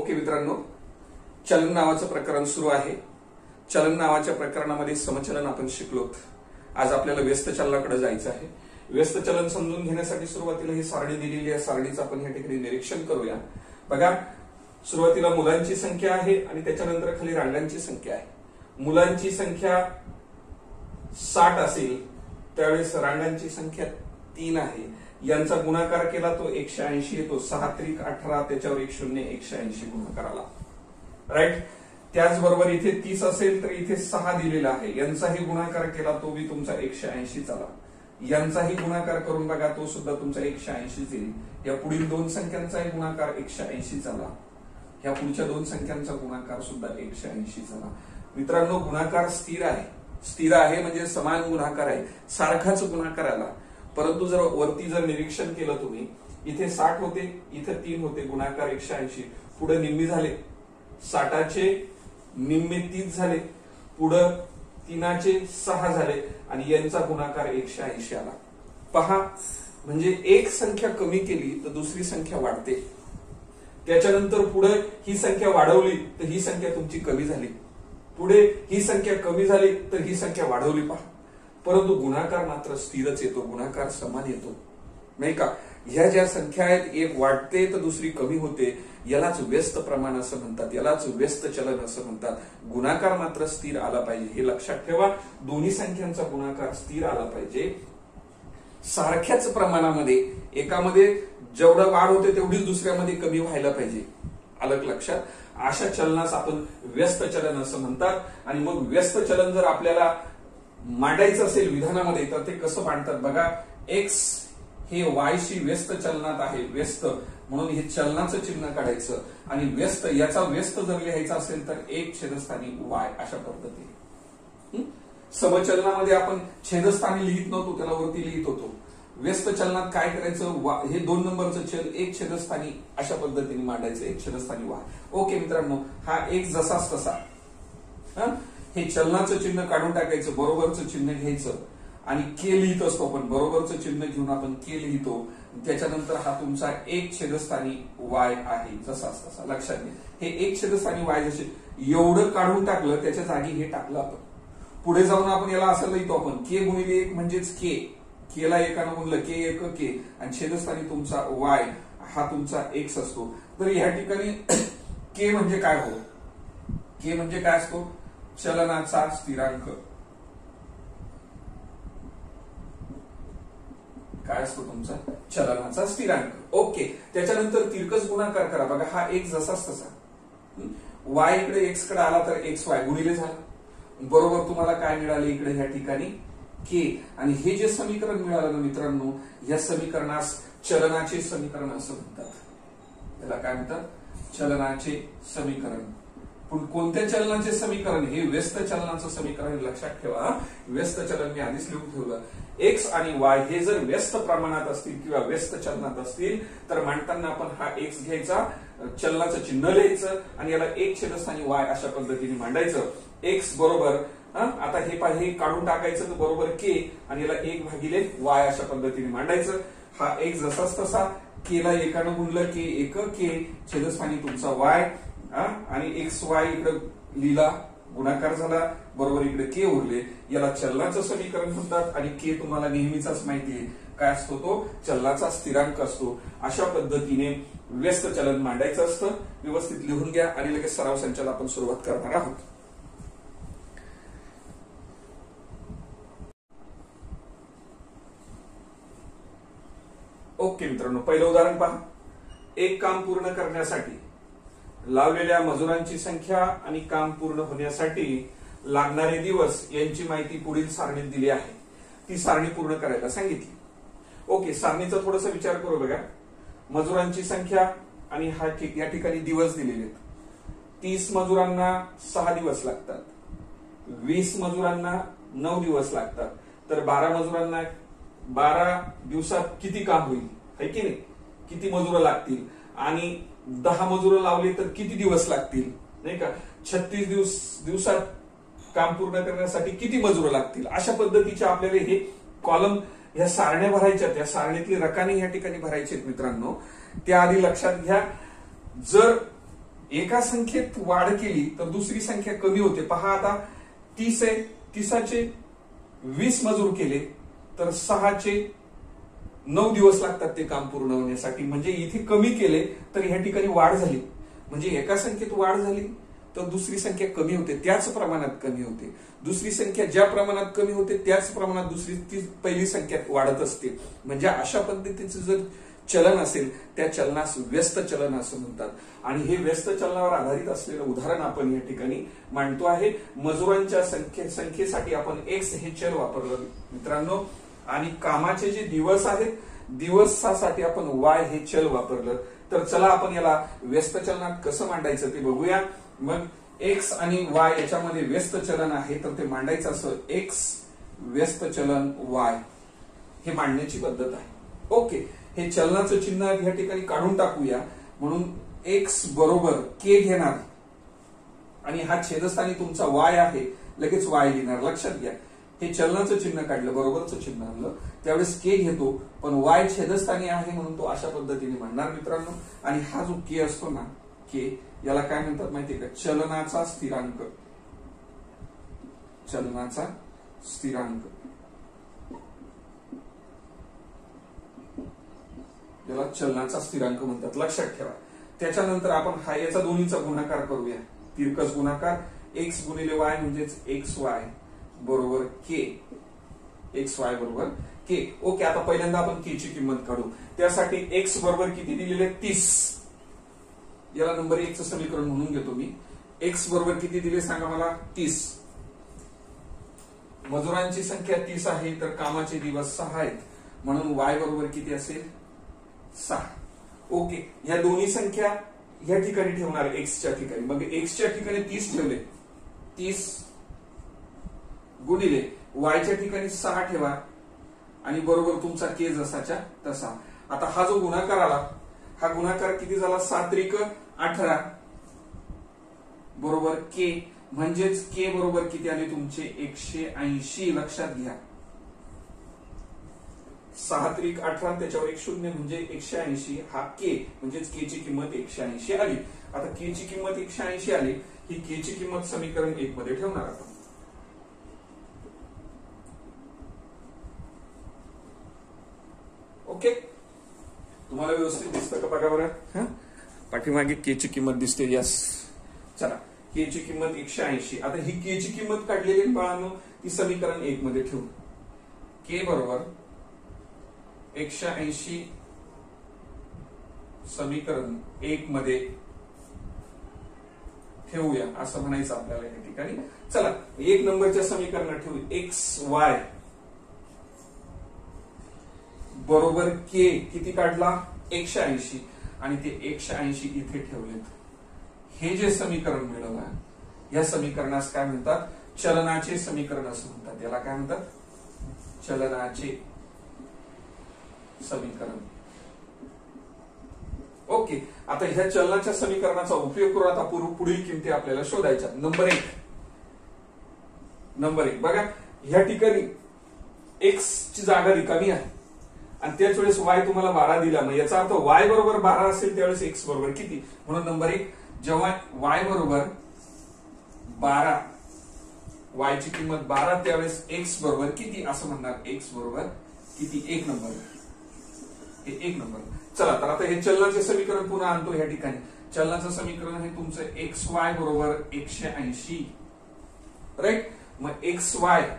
Okay मित्रांनो, चलन नावाचं प्रकरण सुरू आहे. चलन नावाच्या प्रकरणामध्ये समचलन आपण शिकलो. आज आपल्याला व्यस्त चलनाकडे जायचं आहे. व्यस्त चलन समजून घेण्यासाठी सुरुवातीला ही सारणी दिलेली आहे. सारणीचं आपण या ठिकाणी निरीक्षण करूया. बघा, सुरुवातीला मुलांची संख्या आहे आणि त्याच्यानंतर खाली रांगांची संख्या आहे. मुलांची संख्या 60 असेल त्यावेळेस रांगांची संख्या 3 आहे. यांचा गुणाकार केला तो 180 येतो. 6 त्रिक 18, त्याच्यावर 1 शून्य 180 गुणाकार आला. राईट. त्याचबरोबर इथे 30 असेल तर इथे 6 दिलेला आहे. यांचाही गुणाकार केला तो बी तुमचा 180 आला. यांचाही गुणाकार करून बघा, तो सुद्धा तुमचा 180 येईल. या पुढील दोन संख्यांचाही गुणाकार 180 आला. या पुढच्या दोन संख्यांचा गुणाकार सुद्धा 180 आला. मित्रांनो, गुणाकार स्थिर आहे. स्थिर आहे म्हणजे समान गुणाकार आहे, सारखाच गुणाकार आला. परंतु जर वरती निरीक्षण केलं तुम्ही, इथे 60 होते, इथे 3 होते, गुणाकार 180. पुढे निम्मी झाले, 60चे निम्मे 30 झाले, पुढे 3चे 6 झाले आणि यांचा गुणाकार 180 आला. पहा, म्हणजे एक संख्या कमी केली तर दुसरी संख्या वाढते. त्याच्यानंतर पुढे ही संख्या वाढवली तर ही संख्या तुमची कमी झाली. पुढे ही संख्या कमी झाली तर ही संख्या वाढवली. पहा, परंतु गुणाकार मात्र स्थिरच येतो, गुणाकार समान येतो, नाही का. ह्या ज्या संख्या आहेत, एक वाढते तर दुसरी कमी होते, यालाच व्यस्त प्रमाण असं म्हणतात, यालाच व्यस्त चलन असं म्हणतात. गुणाकार मात्र स्थिर आला पाहिजे, हे लक्षात ठेवा. दोन्ही संख्यांचा गुणाकार स्थिर आला पाहिजे, सारख्याच प्रमाणामध्ये. एकामध्ये जेवढं वाढ होते तेवढीच दुसऱ्यामध्ये कमी व्हायला पाहिजे. अलग लक्षात. अशा चलनास आपण व्यस्त चलन असं म्हणतात. आणि मग व्यस्त चलन जर आपल्याला मांडायचं असेल विधानामध्ये तर ते कसं मांडतात बघा. एक्स हे वायशी व्यस्त चलनात आहे, व्यस्त म्हणून हे चलनाचं चिन्ह काढायचं आणि व्यस्त याचा व्यस्त जर लिहायचा असेल तर 1 छेदस्थानी वाय अशा पद्धतीने. समचलनामध्ये आपण छेदस्थानी लिहित नव्हतो, त्याला वरती लिहित होतो. व्यस्त चलनात काय करायचं, हे 2 नंबरचं चल 1 छेदस्थानी अशा पद्धतीने मांडायचं, 1 छेदस्थानी वाय. ओके मित्रांनो, हा एक जसाच तसा. हे चलनाचं चिन्ह काढून टाकायचं, बरोबरचं चिन्ह घ्यायचं आणि के लिहित असतो आपण. बरोबरचं चिन्ह घेऊन आपण के लिहितो. त्याच्यानंतर हा तुमचा 1 छेदस्थानी वाय आहे, जसाच तसा. लक्षात घ्या, हे 1 छेदस्थानी वाय जसे एवढं काढून टाकलं त्याच्या जागी हे टाकलं आपण. पुढे जाऊन आपण याला असं लिहितो आपण, के गुणिले 1 म्हणजेच के. केला एकानं गुणलं के 1 के आणि छेदस्थानी तुमचा वाय हा तुमचा एक्स असतो. तर या ठिकाणी के म्हणजे काय हो, के म्हणजे काय असतो, चलनाचा स्थिरांक. काय असतो तुमचा, चलनाचा स्थिरांक. ओके. त्याच्यानंतर तिरकस गुणाकार करा. बघा, हा एक जसाच तसा. वाय इकडे एक्स कडे आला तर एक्स वाय गुणिले झाला. बरोबर तुम्हाला काय मिळाले इकडे या ठिकाणी के. आणि हे जे समीकरण मिळालं ना मित्रांनो, या समीकरणास चलनाचे समीकरण असं म्हणतात. त्याला काय म्हणतात, चलनाचे समीकरण. पण कोणत्या चलनाचे समीकरण, हे व्यस्त चलनाचं समीकरण. लक्षात ठेवा, व्यस्त चलन मी आधीच लिहून ठेवलं. एक्स आणि वाय हे जर व्यस्त प्रमाणात असतील किंवा व्यस्त चलनात असतील तर मांडताना आपण हा एक्स घ्यायचा, चलनाचं चिन्ह लिहायचं आणि याला 1 छेदस्थानी वाय अशा पद्धतीने मांडायचं. एक्स बरोबर, आता हे काढून टाकायचं तर बरोबर के आणि याला 1 भागिले वाय अशा पद्धतीने मांडायचं. हा एक जसाच तसा. केला एकानं गुणलं के 1 के, छेदस्थानी तुमचा वाय आणि एक्स वाय इकडे लिहिला, गुणाकार झाला, बरोबर इकडे के उरले. याला चलनाचं समीकरण म्हणतात. आणि के तुम्हाला नेहमीचाच माहितीये काय असतो, तो चलनाचा स्थिरांक असतो. अशा पद्धतीने व्यस्त चलन मांडायचं असतं. व्यवस्थित लिहून घ्या आणि लगेच सराव संचाला आपण सुरुवात करणार आहोत. ओके मित्रांनो, पहिलं उदाहरण पहा. एक काम पूर्ण करण्यासाठी लावलेल्या मजुरांची संख्या आणि काम पूर्ण होण्यासाठी लागणारे दिवस यांची माहिती पुढील सारणीत दिली आहे. ती सारणी पूर्ण करायला सांगितली. ओके, सारणीचा थोडासा विचार करू. बघा, मजुरांची संख्या आणि या ठिकाणी दिवस दिलेले आहेत. 30 मजुरांना 6 दिवस लागतात, 20 मजुरांना 9 दिवस लागतात. तर 12 मजुरांना 12 दिवसात किती काम होईल, है की नाही, किती मजुरं लागतील. आणि 10 मजुरं लावले तर किती दिवस लागतील, नाही का. 36 दिवसात काम पूर्ण करण्यासाठी किती मजुरं लागतील. अशा पद्धतीचे आपल्याला हे कॉलम, ह्या सारण्या भरायच्या. त्या सारणीतली रकाने या ठिकाणी भरायचे मित्रांनो. त्याआधी लक्षात घ्या, जर एका संख्येत वाढ केली तर दुसरी संख्या कमी होते. पहा आता 30 आहे, 30चे 20 मजूर केले तर 6चे 9 दिवस लागतात ते काम पूर्ण होण्यासाठी. म्हणजे इथे कमी केले तर ह्या ठिकाणी वाढ झाली. म्हणजे एका संख्येत वाढ झाली तर दुसरी संख्या कमी होते, त्याच प्रमाणात कमी होते. दुसरी संख्या ज्या प्रमाणात कमी होते त्याच प्रमाणात पहिली संख्या वाढत असते. म्हणजे अशा पद्धतीचं जर चलन असेल त्या चलनास व्यस्त चलन असं म्हणतात. आणि हे व्यस्त चलनावर आधारित असलेलं उदाहरण आपण या ठिकाणी मांडतो आहे. मजुरांच्या संख्येसाठी आपण एक्स हे चल वापरलं मित्रांनो. आणि कामाचे जे दिवस आहेत दिवसासाठी आपण वाय हे चल वापरलं. तर चला आपण याला व्यस्त चलनात कसं मांडायचं ते बघूया. मग एक्स आणि वाय याच्यामध्ये व्यस्त चलन आहे तर ते मांडायचं असं एक्स व्यस्त चलन वाय, हे मांडण्याची पद्धत आहे. ओके, हे चलनाचं चिन्ह या ठिकाणी काढून टाकूया. म्हणून एक्स बरोबर के घेणार आणि हा छेदस्थानी तुमचा वाय आहे, लगेच वाय लिहिणार. लक्षात घ्या, हे चलनाचं चिन्ह काढलं, बरोबरचं चिन्ह आणलं, त्यावेळेस के घेतो, पण वाय छेदस्थानी आहे म्हणून तो अशा पद्धतीने म्हणणार मित्रांनो. आणि हा जो के असतो ना, के, याला काय म्हणतात माहितीये का? चलनाचा स्थिरांक. चलनाचा स्थिरांक याला चलनाचा स्थिरांक म्हणतात, लक्षात ठेवा. त्याच्यानंतर आपण हा याचा दोन्हीचा गुणाकार करूया, तिरकस गुणाकार. एक्स गुणिले वाय म्हणजेच एक्स वाय बरोबर के, एक्स वाय बरोबर के. ओके, आता पहिल्यांदा आपण के ची किंमत काढू. त्यासाठी एक्स बरोबर किती दिलेले? 30. याला नंबर 1 चं समीकरण म्हणून घेतो मी. एक्स बरोबर किती दिले सांगा मला? 30. मजुरांची संख्या 30 आहे तर कामाचे दिवस 6 आहेत, म्हणून वाय बरोबर किती असेल? 6. ओके, या दोन्ही संख्या या ठिकाणी ठेवणार एक्सच्या ठिकाणी. मग एक्सच्या ठिकाणी 30 ठेवले, 30 गुणिले वायच्या ठिकाणी 6 ठेवा आणि बरोबर तुमचा के जसाच्या तसा. आता हा जो गुणाकार आला, हा गुणाकार किती झाला? 7 18 बरोबर के, म्हणजेच के बरोबर किती आले तुमचे? 180. लक्षात घ्या, 6 18 त्याच्यावर 1 0 म्हणजे 180. हा के म्हणजेच के ची किंमत 180 आली. आता के ची किंमत 180 आली, ही के ची किंमत समीकरण 1 मध्ये ठेवणार आपण. ओके, तुम्हाला व्यवस्थित दिसतं का बघा बरं? पाठीमागे के ची किंमत दिसते. यस, चला, के ची किंमत 180. आता ही के ची किंमत काढलेली बाळांनो ती समीकरण 1 मध्ये ठेवू. के बरोबर 180 समीकरण 1 मध्ये ठेवूया असं म्हणायचं आपल्याला या ठिकाणी. चला, 1 नंबरच्या समीकरणात ठेवू. एक्स वाय बरोबर के किती काढला? 180. आणि ते 180 इथे ठेवलेत. हे जे समीकरण मिळवलं, या समीकरणास काय म्हणतात? चलनाचे समीकरण असं म्हणतात. याला काय म्हणतात? चलनाचे समीकरण. ओके, आता ह्या चलनाच्या समीकरणाचा उपयोग करून आता पुढील किमती आपल्याला शोधायच्या. नंबर 1 बघा, ह्या ठिकाणी एक्स ची जागा रिकामी आहे आणि त्याच वेळेस वाय तुम्हाला 12 दिला. मग याचा अर्थ वाय बरोबर 12 असेल त्यावेळेस एक्स बरोबर किती? म्हणून नंबर 1, जेव्हा वाय बरोबर 12, वाय ची किंमत 12, त्यावेळेस एक्स बरोबर किती असं म्हणणार? एक्स बरोबर किती? 1 नंबर. हे 1 नंबर. चला, तर आता हे चलनाचे समीकरण पुन्हा आणतो. या ठिकाणी चलनाचं समीकरण आहे तुमचं एक्स वाय बरोबर 180. राईट. मग एक्स वाय,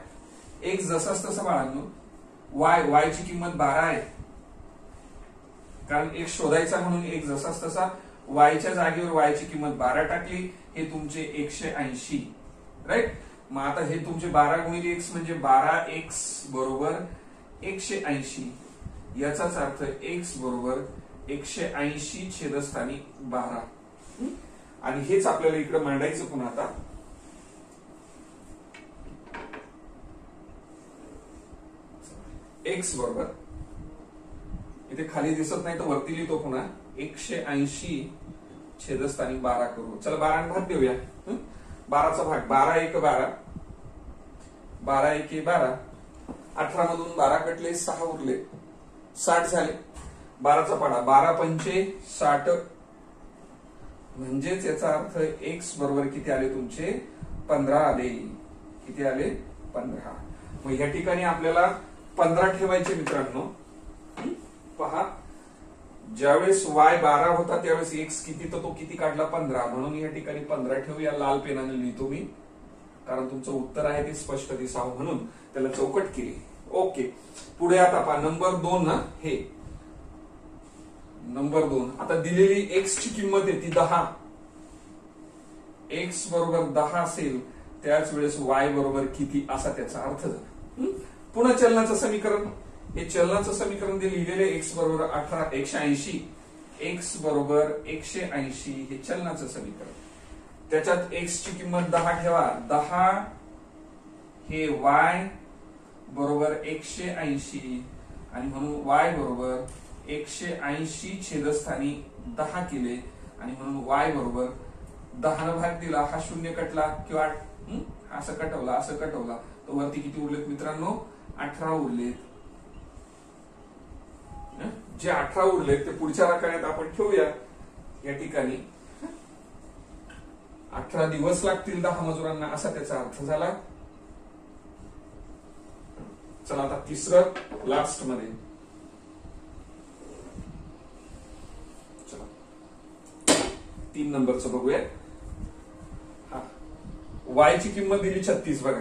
एक्स जसाच तसा बाळांनो, वाय ची किंमत 12 आहे, कारण एक्स शोधायचा म्हणून एक जसाच तसा वायच्या जागेवर वायची किंमत 12 टाकली. हे तुमचे 180. राईट. मग आता हे तुमचे 12 गुणिले एक्स म्हणजे 12x बरोबर 180. याचाच अर्थ एक्स बरोबर 180 छेदस्थानी 12. आणि हेच आपल्याला इकडे मांडायचं पुन्हा. आता एक्स बरोबर, इथे खाली दिसत नाही तर वरती लिहितो पुन्हा, 180 छेदस्थानी 12 करू. चला 12 भाग देऊया. 12चा भाग, 12 1 12, 12 1 12, 18 मधून 12 कटले, 6 उरले, 60 झाले. 12चा पाडा, 12 पंचे 60, म्हणजेच याचा अर्थ एक्स बरोबर किती आले तुमचे 15 आले. किती आले 15. मग या ठिकाणी आपल्याला 15 ठेवायचे मित्रांनो. पहा ज्यावेळेस y 12 होता त्यावेळेस x किती तर तो किती काढला 15. म्हणून या ठिकाणी 15 ठेवूया. लाल पेनाने लिहितो मी कारण तुमचं उत्तर आहे ते स्पष्ट दिसावं म्हणून त्याला चौकट केली. ओके पुढे आता पहा नंबर 2 ना. हे नंबर 2 आता दिलेली x ची किंमत आहे ती 10. x बरोबर 10 असेल त्याच वेळेस y बरोबर किती असा त्याचा अर्थ झाला. पुन्हा चलनाचं समीकरण. हे चलनाचं समीकरण जे लिहिलेले x बरोबर 180 x बरोबर 180 हे चलनाचं समीकरण. त्याच्यात x ची किंमत 10 ठेवा. 10 हे y बरोबर 180 आणि म्हणून y बरोबर 180 छेदस्थानी 10 केले आणि म्हणून y बरोबर 10 न भाग दिला. हा शून्य कटला किंवा असं कटवला तर वरती किती उरलेत मित्रांनो 18 उरलेत. जे 18 उरलेत ते पुढच्या रकान्यात आपण ठेवूया. या ठिकाणी 18 दिवस लागतील 10 मजुरांना असा त्याचा अर्थ झाला. चला आता तिसरं लास्ट मध्ये. चला 3 नंबरचं बघूया. हा y ची किंमत दिली 36 बघा.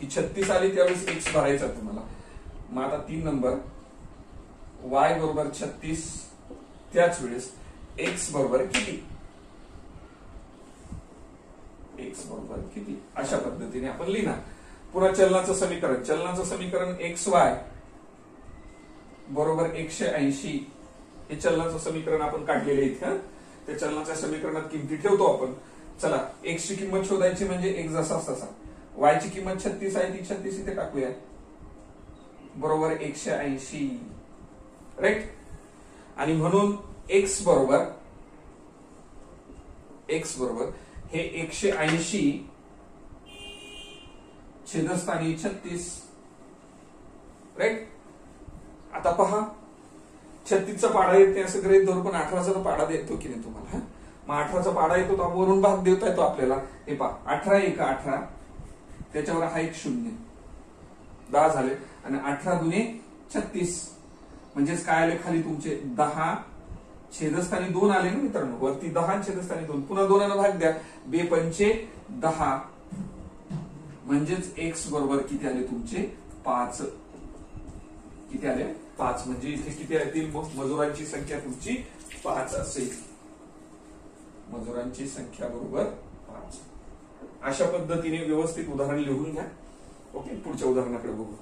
ही 36 आली त्यावेळेस x भरायचा तुम्हाला. मग आता 3 नंबर y बरोबर 36 त्याच वेळेस x बरोबर किती. x बरोबर किती अशा पद्धतीने आपण लिहिणार. पुन्हा चलनाचं समीकरण. चलनाचं समीकरण xy बरोबर 180 हे चलनाचं समीकरण आपण काढलेले इथे. त्या चलनाच्या समीकरणात किमती ठेवतो आपण. चला x ची किंमत शोधायची म्हणजे x जसा तसा. y ची किंमत 36 आहे ती 36 इथे टाकूया बरोबर 180 राईट. आणि म्हणून x बरोबर हे 180 छेदस्थानी 36 राईट. आता पहा 36चा पाडा येत नाही असं गृहीत धरू पण 18चा पाडा देतो की नाही तुम्हाला. मग 18चा पाडा येतो तो वरून भाग देता येतो आपल्याला. हे पहा 18 1 18 त्याच्यावर हा एक शून्य 10 झाले आणि 18 दुने 36 म्हणजेच काय आले खाली तुमचे 10 छेदस्थानी 2 आले ना मित्रांनो. वरती 10 छेदस्थानी 2 पुन्हा 2 ने भाग द्या. 2 पंचे 10 म्हणजेच x बरोबर किती आले तुमचे 5. किती आले 5. म्हणजे इथे किती येतील मजुरांची संख्या तुमची 5 असेल. मजुरांची संख्या बरोबर 5. अशा पद्धतीने व्यवस्थित उदाहरण लिहून घ्या. ओके पुढच्या उदाहरणाकडे बघू.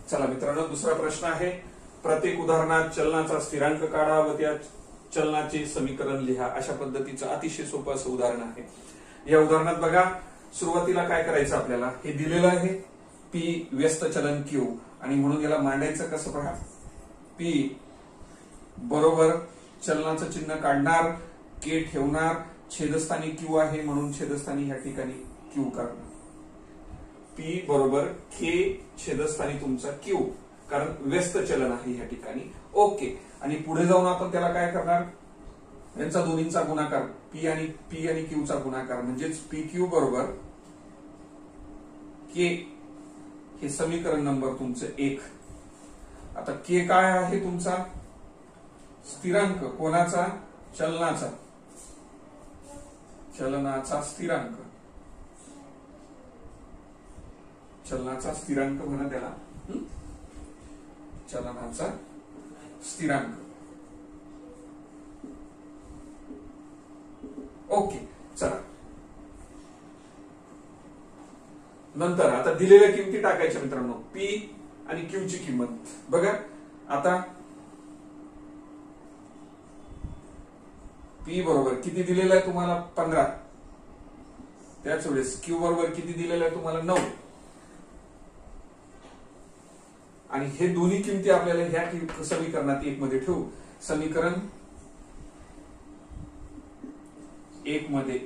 चला मित्रांनो दुसरा प्रश्न आहे. प्रत्येक उदाहरणात चलनाचा स्थिरांक काढा व त्या चलनाचे समीकरण लिहा. अशा पद्धतीचं अतिशय सोपं असं उदाहरण आहे. या उदाहरणात बघा सुरुवातीला काय करायचं आपल्याला. हे दिलेलं आहे P व्यस्त चलन Q आणि म्हणून याला मांडायचं कसं पहा. P बरोबर चलनाचं चिन्ह काढणार K ठेवणार छेदस्थानी Q आहे म्हणून छेदस्थानी ह्या ठिकाणी Q करणार. P बरोबर K छेदस्थानी तुमचा Q कारण व्यस्त चलन आहे ह्या ठिकाणी. ओके आणि पुढे जाऊन आपण त्याला काय करणार यांचा दोन्हींचा गुणाकार P आणि Q चा गुणाकार म्हणजेच PQ बरोबर K हे समीकरण नंबर तुमचं 1. आता K काय आहे तुमचा स्थिरांक. कोणाचा चलनाचा. चलनाचा स्थिरांक. चलनाचा स्थिरांक म्हणा त्याला. चलनाचा स्थिरांक. ओके चला नंतर आता दिलेल्या किमती टाकायच्या मित्रांनो. P आणि Q ची किंमत बघा. आता P बरोबर किती दिलेलं आहे तुम्हाला 15. त्याच वेळेस Q बरोबर किती दिलेलं आहे तुम्हाला 9. आणि हे दोन्ही किमती आपल्याला ह्या समीकरणात 1 मध्ये ठेवू. समीकरण 1 मध्ये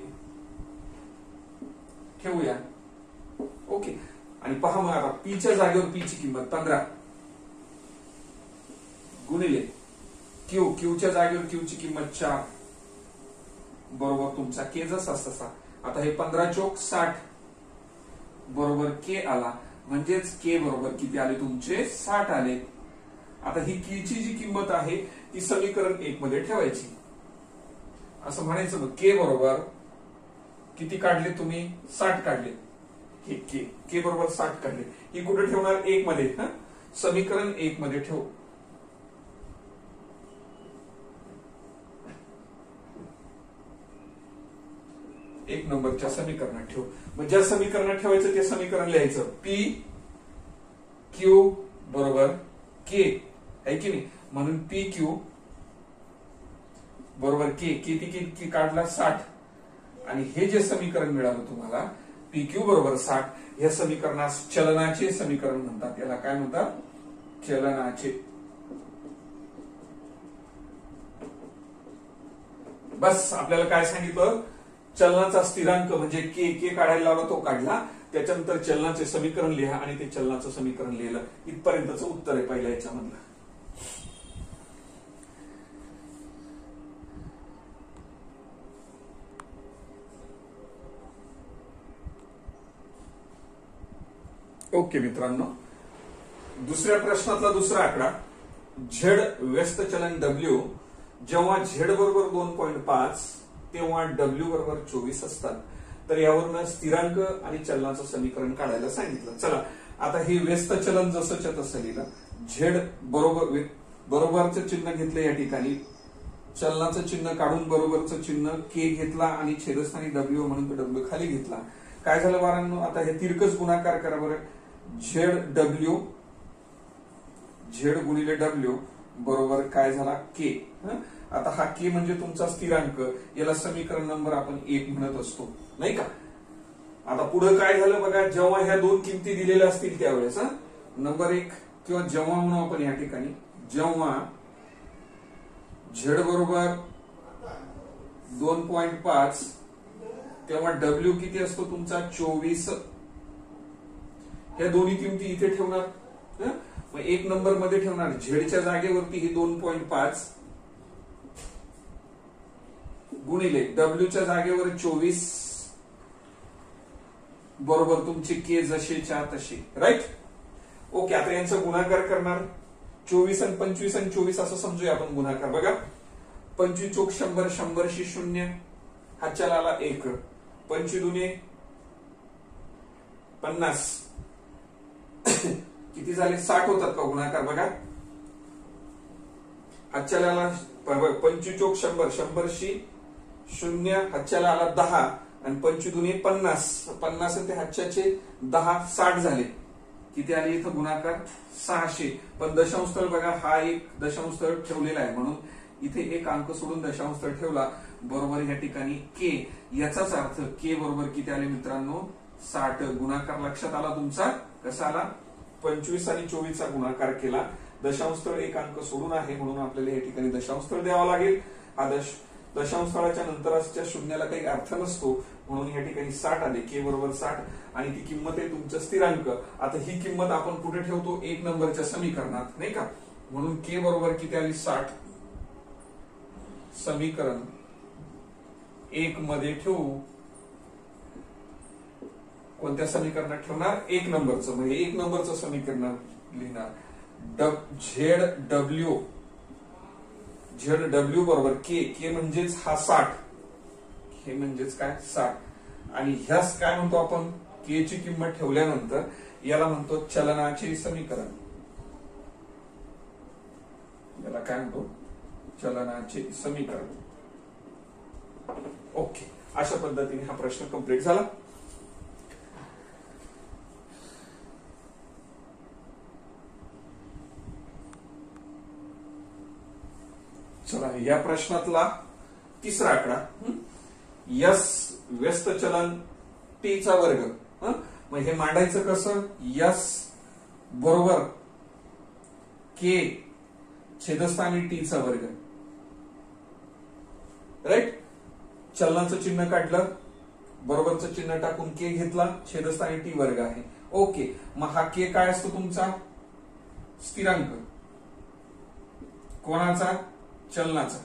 ठेवूया. ओके आणि पहा मग आता पीच्या जागेवर पीची किंमत 15 गुणिले क्यूच्या जागेवर क्यूची किंमत 4 बरोबर तुमचा के जसा तसा. आता हे 15 चोक 60 बरोबर के आला, म्हणजेच के बरोबर किती आले तुमचे 60 आले. आता ही कीची जी किंमत आहे ती समीकरण 1 मध्ये ठेवायची, असं म्हणायचं. मग के बरोबर किती काढले तुम्ही 60 काढले, हे के बरोबर 60 काढले. ही कुठे ठेवणार 1 मध्ये, समीकरण 1 मध्ये ठेव. एक नंबरच्या समीकरणात ठेव. मग ज्या समीकरणात ठेवायचं ते समीकरण लिहायचं. पी क्यू बरोबर के आहे की नाही, म्हणून पी क्यू बरोबर के. किती किती काढला 60. आणि हे जे समीकरण मिळालं तुम्हाला पी क्यू बरोबर 60, या समीकरणास चलनाचे समीकरण म्हणतात. याला काय म्हणतात, चलनाचे. बस आपल्याला काय सांगितलं, चलनाचा स्थिरांक म्हणजे के काढायला लावला तो काढला, त्याच्यानंतर चलनाचे समीकरण लिहा आणि ते चलनाचं समीकरण लिहिलं. इथपर्यंतचं उत्तर आहे पहिल्या याच्यामधलं. ओके मित्रांनो, दुसऱ्या प्रश्नातला दुसरा आकडा झेड व्यस्त चलन डब्ल्यू जेव्हा झेड बरोबर 2.5 तेव्हा डब्ल्यू बरोबर 24 असतात. तर यावरून स्थिरांक आणि चलनाचं समीकरण काढायला सांगितलं. चला आता हे व्यस्त चलन जसंच्या तसं लिहिलं. झेड बरोबरचं चिन्ह घेतलं या ठिकाणी, चलनाचं चिन्ह काढून बरोबरचं चिन्ह के घेतला आणि छेदस्थानी डब्ल्यू म्हणून तो डब्ल्यू खाली घेतला. काय झालं बाळांनो, आता हे तिरकस गुणाकार करा बरं. झेड गुणिले डब्ल्यू बरोबर काय झाला के. आता हा के म्हणजे तुमचा स्थिरांक, याला समीकरण नंबर आपण 1 म्हणत असतो नाही का. आता पुढे काय झालं बघा, जेव्हा ह्या दोन किमती दिलेल्या असतील त्यावेळेस नंबर 1 किंवा जेव्हा म्हणू आपण या ठिकाणी, जेव्हा झेड बरोबर 2.5 तेव्हा डब्ल्यू किती असतो तुमचा 24. ह्या दोन्ही किमती इथे ठेवणार. मग 1 नंबर मध्ये ठेवणार झेडच्या जागेवरती ही 2.5 गुणिले डब्ल्यूच्या जागेवर 24 बरोबर तुमचे के जसेच्या तसे. राईट. ओके, आता यांचा गुणाकार करणार. 24 आणि 25 आणि 24 असं समजूया आपण गुणाकार. बघा 25 चोक 100, 100 शी 0, हातच्याला आला 1, 25 दुने 50, किती झाले 60 होतात का गुणाकार. बघा हातच्याला आला 25 चोक 100, 100 शी 0, हातच्याला आला 10 आणि 25 दुने 50, 50 ते हातच्याचे 10, 60 झाले. किती आले इथं गुणाकार 600. पण दशांशस्थळ बघा हा एक दशांशस्थळ ठेवलेला आहे, म्हणून इथे एक अंक सोडून दशांशस्थळ ठेवला बरोबर या ठिकाणी के. याचाच अर्थ के बरोबर किती आले मित्रांनो 60. गुणाकार लक्षात आला तुमचा कसा आला, 25 आणि 24 चा गुणाकार केला. दशांशस्थळ एक अंक सोडून आहे म्हणून आपल्याला या ठिकाणी दशांशस्थळ द्यावा लागेल. हा दशांशस्थळाच्या नंतरच्या शून्याला काही अर्थ नसतो, म्हणून या ठिकाणी 60 आले. के बरोबर 60 आणि ती किंमत आहे तुमचं स्थिरांक. आता ही किंमत आपण कुठे ठेवतो 1 नंबरच्या समीकरणात नाही का, म्हणून के बरोबर किती आली 60. समीकरण 1 मध्ये ठेवू. कोणत्या समीकरणात ठेवणार 1 नंबरचं, म्हणजे 1 नंबरचं समीकरण लिहिणार. झेड डब्ल्यू बरोबर के म्हणजेच हा 60, हे म्हणजेच काय 60. आणि ह्याच काय म्हणतो आपण, के ची किंमत ठेवल्यानंतर याला म्हणतो चलनाचे समीकरण. याला काय म्हणतो चलनाचे समीकरण. ओके, अशा पद्धतीने हा प्रश्न कंप्लीट झाला. चला या प्रश्नातला तिसरा आकडा, यस व्यस्त चलन टी चा वर्ग. मग हे मांडायचं कसं, यस बरोबर के छेदस्थानी टी चा वर्ग. राईट. चलनाचं चिन्ह काढलं, बरोबरचं चिन्ह टाकून के घेतला, छेदस्थानी टी वर्ग आहे. ओके, मग हा के काय असतो तुमचा? स्थिरांक. कोणाचा? चलनाचा.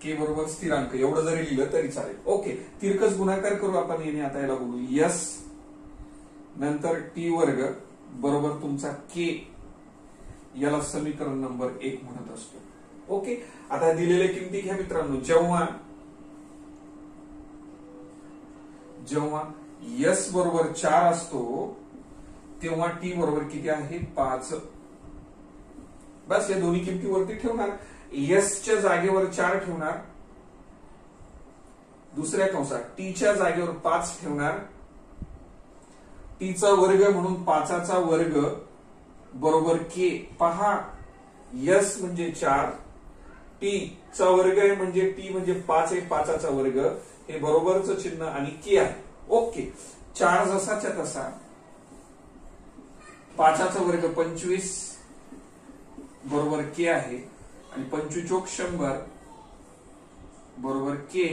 के बरोबर स्थिरांक, एवढं जरी लिहिलं तरी चालेल. ओके, तिरकस गुणाकार करू आपण याने. आता याला बोलू यस नंतर टी वर्ग बरोबर तुमचा के, याला समीकरण नंबर 1 म्हणत असतो. ओके, आता दिलेल्या किमती घ्या मित्रांनो. जेव्हा यस बरोबर 4 असतो तेव्हा टी बरोबर किती आहे? 5. बस या दोन्ही किमती वरती ठेवणार. यसच्या जागेवर 4 ठेवणार, दुसऱ्या कंसात टीच्या जागेवर 5 ठेवणार. टीचा वर्ग म्हणून 5चा वर्ग बरोबर के. पहा, यस म्हणजे 4, टी चा वर्ग आहे म्हणजे टी म्हणजे 5 आहे, 5चा वर्ग हे बरोबरचं चिन्ह आणि के आहे. ओके, 4 जसाच्या तसा, 5चा वर्ग 25 बरोबर के आहे आणि 25 चोक 100 बरोबर के.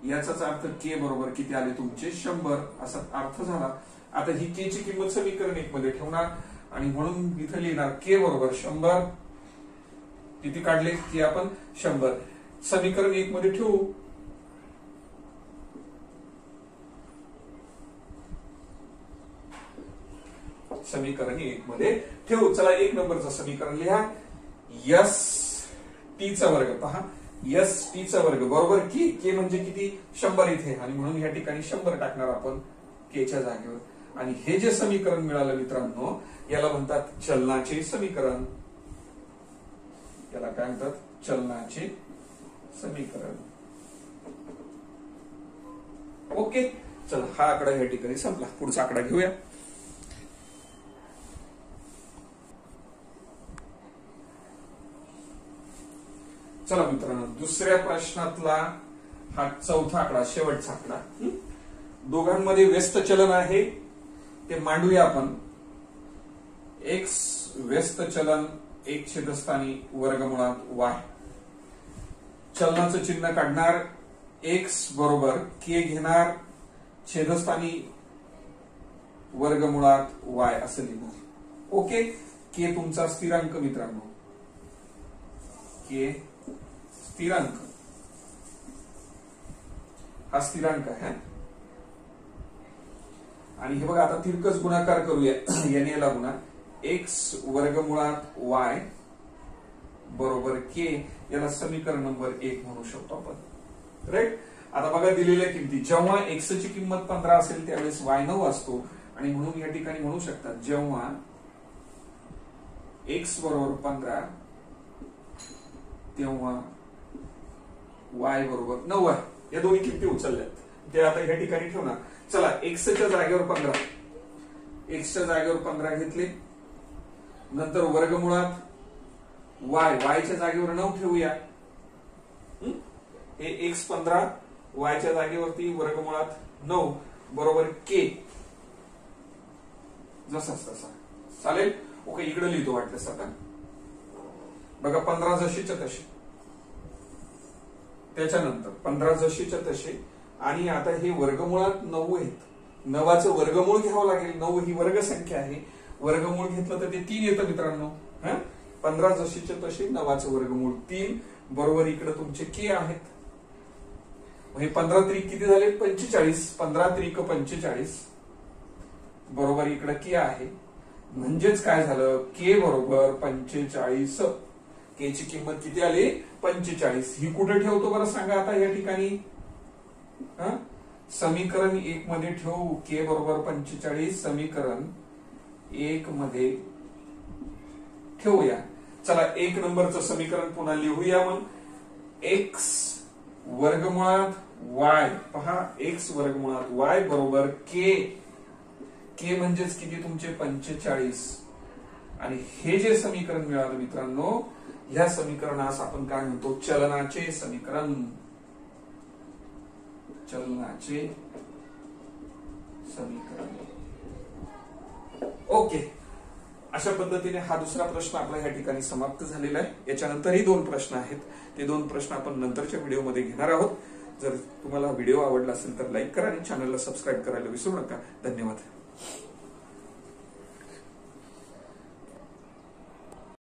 याचाच अर्थ के बरोबर किती आले तुमचे? 100 असा अर्थ झाला. आता ही के ची किंमत समीकरण 1 मध्ये ठेवणार आणि म्हणून इथे लिहिणार के बरोबर 100. किती काढले की आपण? 100. समीकरण 1 मध्ये ठेवू. समीकरण 1 मध्ये ठेवू. चला 1 नंबरचं समीकरण लिहा. यस टीचा वर्ग. पहा, यस टीचा वर्ग बरोबर की के म्हणजे किती? 100 इथे, आणि म्हणून या ठिकाणी 100 टाकणार आपण केच्या जागेवर. आणि हे जे समीकरण मिळालं मित्रांनो, याला म्हणतात चलनाचे समीकरण. याला काय म्हणतात? चलनाचे समीकरण. ओके, चला हा आकडा या ठिकाणी संपला. पुढचा आकडा घेऊया. चला मित्रांनो, दुसऱ्या प्रश्नातला हा चौथा आकडा, शेवटचा आकडा. दोघांमध्ये व्यस्त चलन आहे, ते मांडूया आपण. एक्स व्यस्त चलन 1 छेदस्थानी वर्गमुळात वाय. चलनाचं चिन्ह काढणार. एक्स बरोबर के घेणार, छेदस्थानी वर्गमुळात वाय असं लिहिणार. ओके, के तुमचा स्थिरांक मित्रांनो. के स्थिरांक, हा स्थिरांक आहे. आणि हे बघा, आता तिरकस गुणाकार करूया. याने याला गुणा. एक्स वर्गमुळात वाय बरोबर के, याला समीकरण नंबर 1 म्हणू शकतो आपण. राईट. आता बघा दिलेल्या किमती. जेव्हा एक्स ची किंमत 15 असेल त्यावेळेस वाय 9 असतो, आणि म्हणून या ठिकाणी म्हणू शकतात जेव्हा एक्स बरोबर 15 तेव्हा वाय बरोबर 9 आहे. या दोन्ही किमती उचलल्यात, ते आता या ठिकाणी ठेवणार. चला, एक्सच्या जागेवर 15, एक्सच्या जागेवर 15 घेतले. नंतर वर्गमुळात वाय, वायच्या जागेवर 9 ठेवूया. हे एक्स 15 वायच्या जागेवरती वर्गमुळात 9 बरोबर के. जसाच तसा चालेल. ओके, इकडे लिहितो वाटल्यास आता. बघा, 15 जशीच्या तशी, त्याच्यानंतर 15 जशीच्या तसे, आणि आता हे वर्गमुळात 9 आहेत. 9चं वर्गमूळ घ्यावं लागेल. 9 ही वर्ग संख्या आहे, वर्गमूळ घेतलं तर ते 3 येतं मित्रांनो. 15 जशीच्या तसे 9चं वर्गमूळ 3 बरोबर इकडे तुमचे के आहेत. हे 15 त्रिक किती झाले? 45. 15 त्रिक 45 बरोबर इकडे के आहे. म्हणजेच काय झालं? के बरोबर 45. के ची किंमत किती आली? 45. ही कुठे ठेवतो बरं सांगा आता या ठिकाणी? समीकरण 1 मध्ये ठेवू. के बरोबर 45 समीकरण 1 मध्ये ठेवूया. चला, 1 नंबरचं समीकरण पुन्हा लिहूया. मग एक्स वर्गमुळात वाय. पहा, एक्स वर्गमुळात वाय बरोबर के. के म्हणजेच किती तुमचे? 45. आणि हे जे समीकरण मिळालं मित्रांनो, ह्या समीकरणास आपण काय म्हणतो? चलनाचे समीकरण. चलनाचे समीकरण. ओके, अशा पद्धतीने हा दुसरा प्रश्न आपला या ठिकाणी समाप्त झालेला आहे. याच्यानंतरही 2 प्रश्न आहेत, ते 2 प्रश्न आपण नंतरच्या व्हिडिओमध्ये घेणार आहोत. जर तुम्हाला व्हिडिओ आवडला असेल तर लाईक करा आणि चॅनलला सबस्क्राईब करायला विसरू नका. धन्यवाद.